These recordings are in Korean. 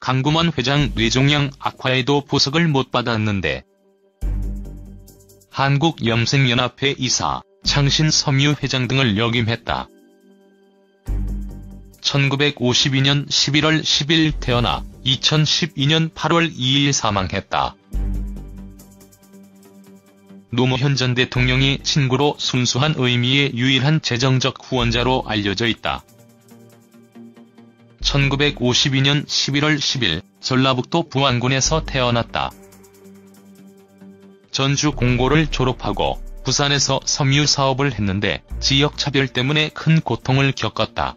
강금원 회장 뇌종양 악화에도 보석을 못 받았는데 한국염생연합회 이사, 창신섬유 회장 등을 역임했다. 1952년 11월 10일 태어나 2012년 8월 2일 사망했다. 노무현 전 대통령이 친구로 순수한 의미의 유일한 재정적 후원자로 알려져 있다. 1952년 11월 10일 전라북도 부안군에서 태어났다. 전주 공고를 졸업하고 부산에서 섬유 사업을 했는데 지역차별 때문에 큰 고통을 겪었다.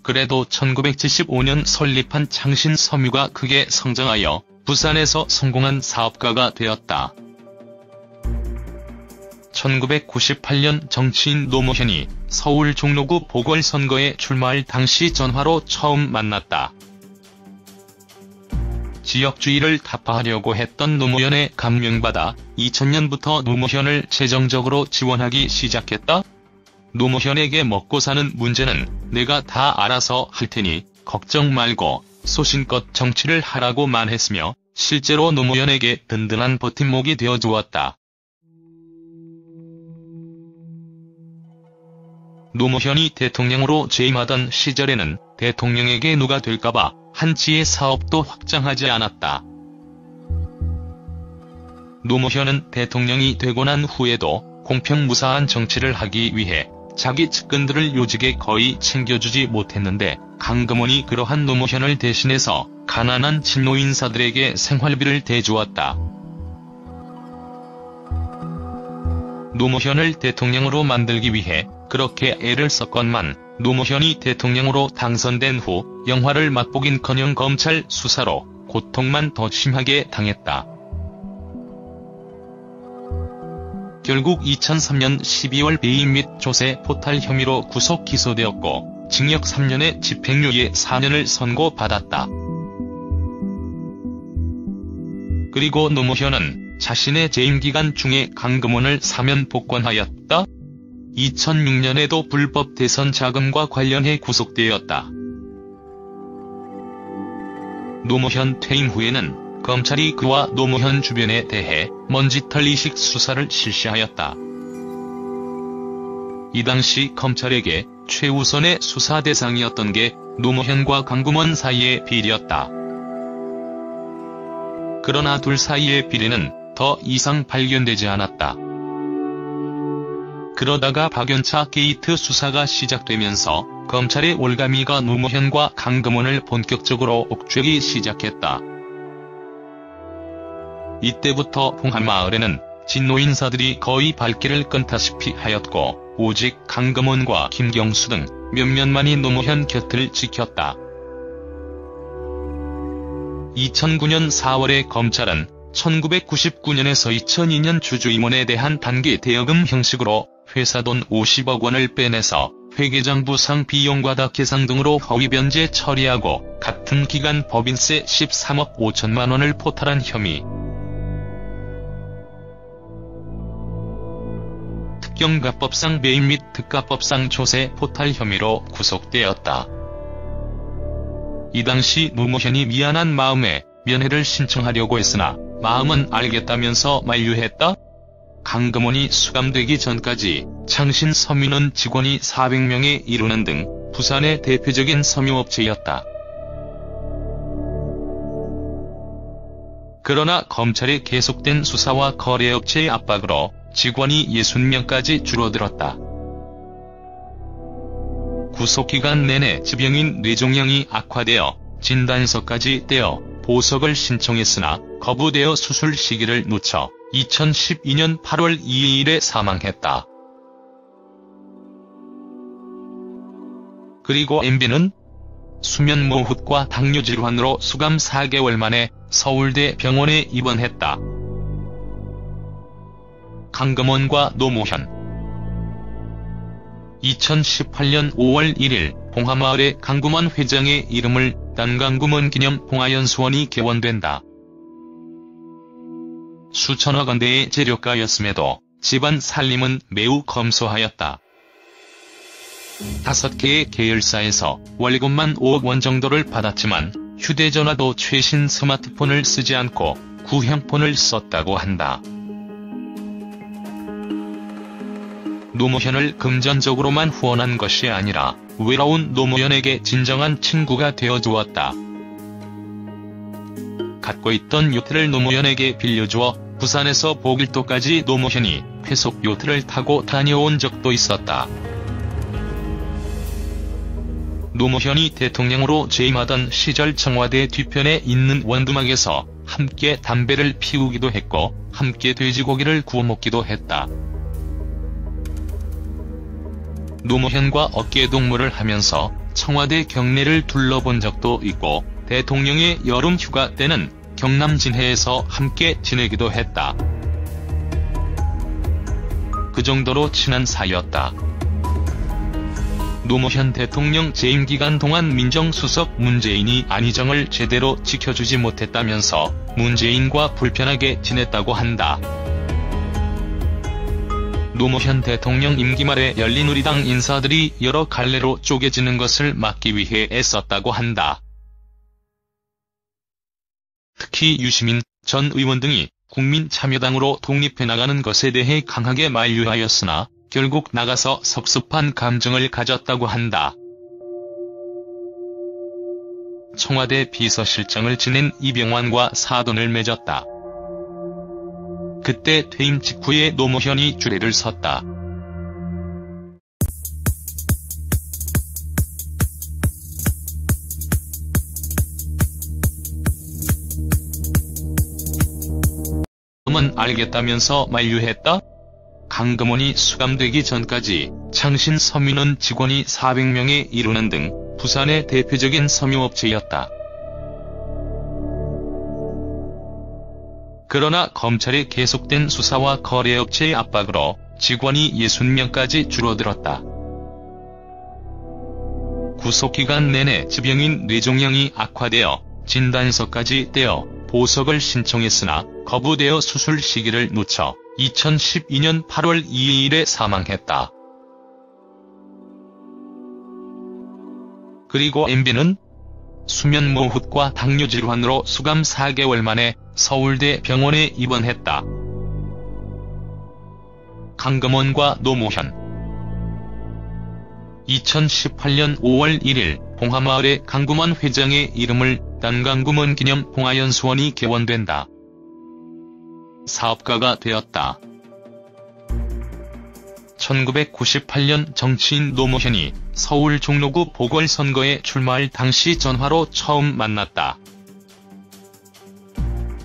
그래도 1975년 설립한 창신섬유가 크게 성장하여 부산에서 성공한 사업가가 되었다. 1998년 정치인 노무현이 서울 종로구 보궐선거에 출마할 당시 전화로 처음 만났다. 지역주의를 타파하려고 했던 노무현의 감명받아 2000년부터 노무현을 재정적으로 지원하기 시작했다. 노무현에게 먹고 사는 문제는 내가 다 알아서 할 테니 걱정 말고 소신껏 정치를 하라고만 했으며 실제로 노무현에게 든든한 버팀목이 되어주었다. 노무현이 대통령으로 재임하던 시절에는 대통령에게 누가 될까봐 한치의 사업도 확장하지 않았다. 노무현은 대통령이 되고 난 후에도 공평무사한 정치를 하기 위해 자기 측근들을 요직에 거의 챙겨주지 못했는데 강금원이 그러한 노무현을 대신해서 가난한 진로 인사들에게 생활비를 대주었다. 노무현을 대통령으로 만들기 위해 그렇게 애를 썼건만 노무현이 대통령으로 당선된 후 영화를 맛보긴커녕 검찰 수사로 고통만 더 심하게 당했다. 결국 2003년 12월 배임 및 조세 포탈 혐의로 구속 기소되었고 징역 3년에 집행유예 4년을 선고받았다. 그리고 노무현은 자신의 재임기간 중에 강금원을 사면 복권하였다. 2006년에도 불법 대선 자금과 관련해 구속되었다. 노무현 퇴임 후에는 검찰이 그와 노무현 주변에 대해 먼지털이식 수사를 실시하였다. 이 당시 검찰에게 최우선의 수사 대상이었던 게 노무현과 강금원 사이의 비리였다. 그러나 둘 사이의 비리는 더 이상 발견되지 않았다. 그러다가 박연차 게이트 수사가 시작되면서 검찰의 올가미가 노무현과 강금원을 본격적으로 옥죄기 시작했다. 이때부터 봉하마을에는 진노 인사들이 거의 발길을 끊다시피 하였고 오직 강금원과 김경수 등 몇몇만이 노무현 곁을 지켰다. 2009년 4월에 검찰은 1999년에서 2002년 주주임원에 대한 단기 대여금 형식으로 회사 돈 50억 원을 빼내서 회계장부 상 비용과다 계상 등으로 허위 변제 처리하고 같은 기간 법인세 13억 5천만 원을 포탈한 혐의, 특경가법상 배임 및 특가법상 조세 포탈 혐의로 구속되었다. 이 당시 노무현이 미안한 마음에 면회를 신청하려고 했으나 마음은 알겠다면서 만류했다. 강금원이 수감되기 전까지 창신섬유는 직원이 400명에 이르는 등 부산의 대표적인 섬유업체였다. 그러나 검찰의 계속된 수사와 거래업체의 압박으로 직원이 60명까지 줄어들었다. 구속기간 내내 지병인 뇌종양이 악화되어 진단서까지 떼어 보석을 신청했으나 거부되어 수술 시기를 놓쳐 2012년 8월 2일에 사망했다. 그리고 MB는 수면모흑과 당뇨질환으로 수감 4개월 만에 서울대 병원에 입원했다. 강금원과 노무현 2018년 5월 1일 봉하마을의 강금원 회장의 이름을 딴 강금원 기념 봉하연수원이 개원된다. 수천억 원대의 재료가였음에도 집안 살림은 매우 검소하였다. 5개의 계열사에서 월급만 5억 원 정도를 받았지만 휴대전화도 최신 스마트폰을 쓰지 않고 구형폰을 썼다고 한다. 노무현을 금전적으로만 후원한 것이 아니라 외로운 노무현에게 진정한 친구가 되어주었다. 갖고 있던 요트를 노무현에게 빌려주어 부산에서 보길도까지 노무현이 회속 요트를 타고 다녀온 적도 있었다. 노무현이 대통령으로 재임하던 시절 청와대 뒤편에 있는 원두막에서 함께 담배를 피우기도 했고 함께 돼지고기를 구워 먹기도 했다. 노무현과 어깨동무를 하면서 청와대 경내를 둘러본 적도 있고 대통령의 여름 휴가 때는 경남 진해에서 함께 지내기도 했다. 그 정도로 친한 사이였다. 노무현 대통령 재임 기간 동안 민정수석 문재인이 안희정을 제대로 지켜주지 못했다면서 문재인과 불편하게 지냈다고 한다. 노무현 대통령 임기 말에 열린우리당 인사들이 여러 갈래로 쪼개지는 것을 막기 위해 애썼다고 한다. 특히 유시민 전 의원 등이 국민참여당으로 독립해 나가는 것에 대해 강하게 만류하였으나 결국 나가서 섭섭한 감정을 가졌다고 한다. 청와대 비서실장을 지낸 이병환과 사돈을 맺었다. 그때 퇴임 직후에 노무현이 주례를 섰다. 은 알겠다면서 만류했다? 강금원이 수감되기 전까지 창신 섬유는 직원이 400명에 이르는 등 부산의 대표적인 섬유업체였다. 그러나 검찰의 계속된 수사와 거래업체의 압박으로 직원이 60명까지 줄어들었다. 구속기간 내내 지병인 뇌종양이 악화되어 진단서까지 떼어 보석을 신청했으나 거부되어 수술 시기를 놓쳐 2012년 8월 2일에 사망했다. 그리고 MB는 수면무호흡과 당뇨질환으로 수감 4개월 만에 서울대 병원에 입원했다. 강금원과 노무현 2018년 5월 1일 봉하마을의 강금원 회장의 이름을 딴 강금원 기념 봉하연수원이 개원된다. 사업가가 되었다. 1998년 정치인 노무현이 서울 종로구 보궐선거에 출마할 당시 전화로 처음 만났다.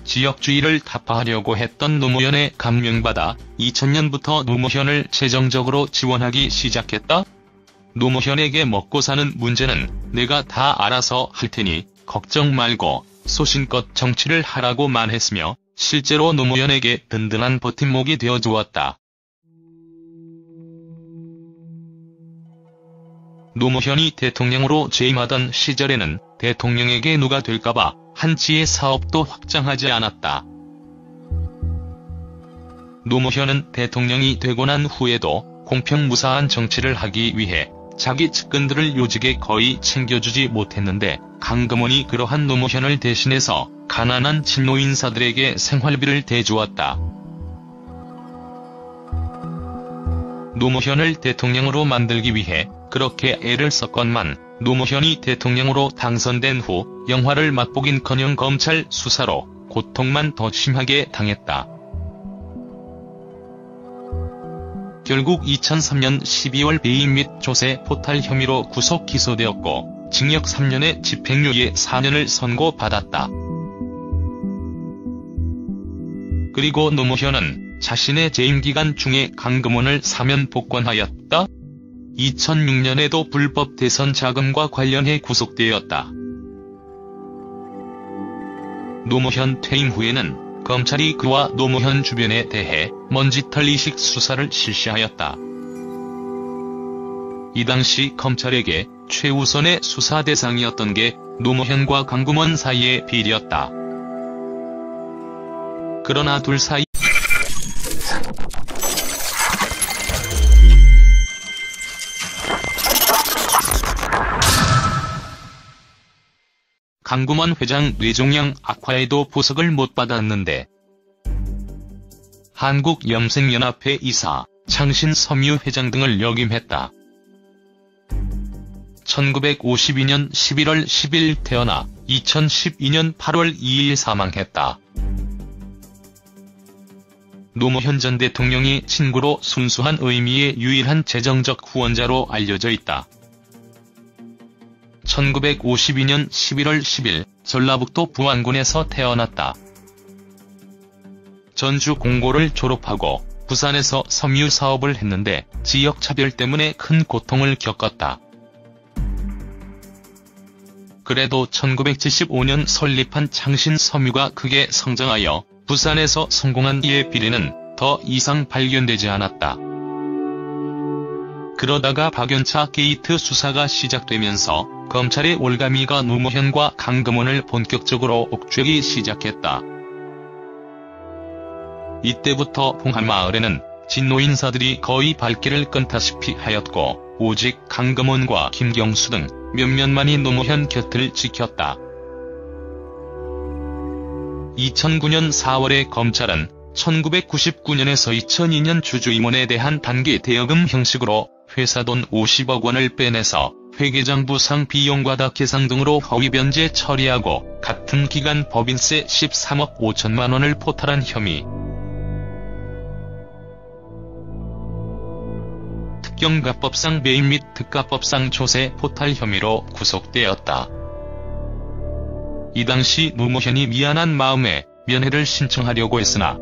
지역주의를 타파하려고 했던 노무현에 감명받아 2000년부터 노무현을 재정적으로 지원하기 시작했다. 노무현에게 먹고 사는 문제는 내가 다 알아서 할 테니 걱정 말고 소신껏 정치를 하라고만 했으며 실제로 노무현에게 든든한 버팀목이 되어주었다. 노무현이 대통령으로 재임하던 시절에는 대통령에게 누가 될까봐 한치의 사업도 확장하지 않았다. 노무현은 대통령이 되고 난 후에도 공평무사한 정치를 하기 위해 자기 측근들을 요직에 거의 챙겨주지 못했는데 강금원이 그러한 노무현을 대신해서 가난한 진노인사들에게 생활비를 대주었다. 노무현을 대통령으로 만들기 위해 그렇게 애를 썼건만 노무현이 대통령으로 당선된 후 영화를 맛보긴커녕 검찰 수사로 고통만 더 심하게 당했다. 결국 2003년 12월 배임 및 조세 포탈 혐의로 구속 기소되었고 징역 3년에 집행유예 4년을 선고받았다. 그리고 노무현은 자신의 재임기간 중에 강금원을 사면 복권하였다. 2006년에도 불법 대선 자금과 관련해 구속되었다. 노무현 퇴임 후에는 검찰이 그와 노무현 주변에 대해 먼지털이식 수사를 실시하였다. 이 당시 검찰에게 최우선의 수사 대상이었던 게 노무현과 강금원 사이의 비리였다. 그러나 둘 사이 강금원 회장 뇌종양 악화에도 보석을 못 받았는데 한국염생연합회 이사, 창신섬유 회장 등을 역임했다. 1952년 11월 10일 태어나 2012년 8월 2일 사망했다. 노무현 전 대통령이 친구로 순수한 의미의 유일한 재정적 후원자로 알려져 있다. 1952년 11월 10일 전라북도 부안군에서 태어났다. 전주 공고를 졸업하고 부산에서 섬유 사업을 했는데 지역차별 때문에 큰 고통을 겪었다. 그래도 1975년 설립한 창신섬유가 크게 성장하여 부산에서 성공한 이의 비리는 더 이상 발견되지 않았다. 그러다가 박연차 게이트 수사가 시작되면서 검찰의 올가미가 노무현과 강금원을 본격적으로 옥죄기 시작했다. 이때부터 봉하마을에는 진노 인사들이 거의 발길을 끊다시피 하였고 오직 강금원과 김경수 등 몇몇만이 노무현 곁을 지켰다. 2009년 4월에 검찰은 1999년에서 2002년 주주임원에 대한 단기 대여금 형식으로 회사 돈 50억 원을 빼내서 회계장부상 비용과 닥해상 등으로 허위 변제 처리하고 같은 기간 법인세 13억 5천만 원을 포탈한 혐의, 특경가법상 매입 및 특가법상 조세 포탈 혐의로 구속되었다. 이 당시 노무현이 미안한 마음에 면회를 신청하려고 했으나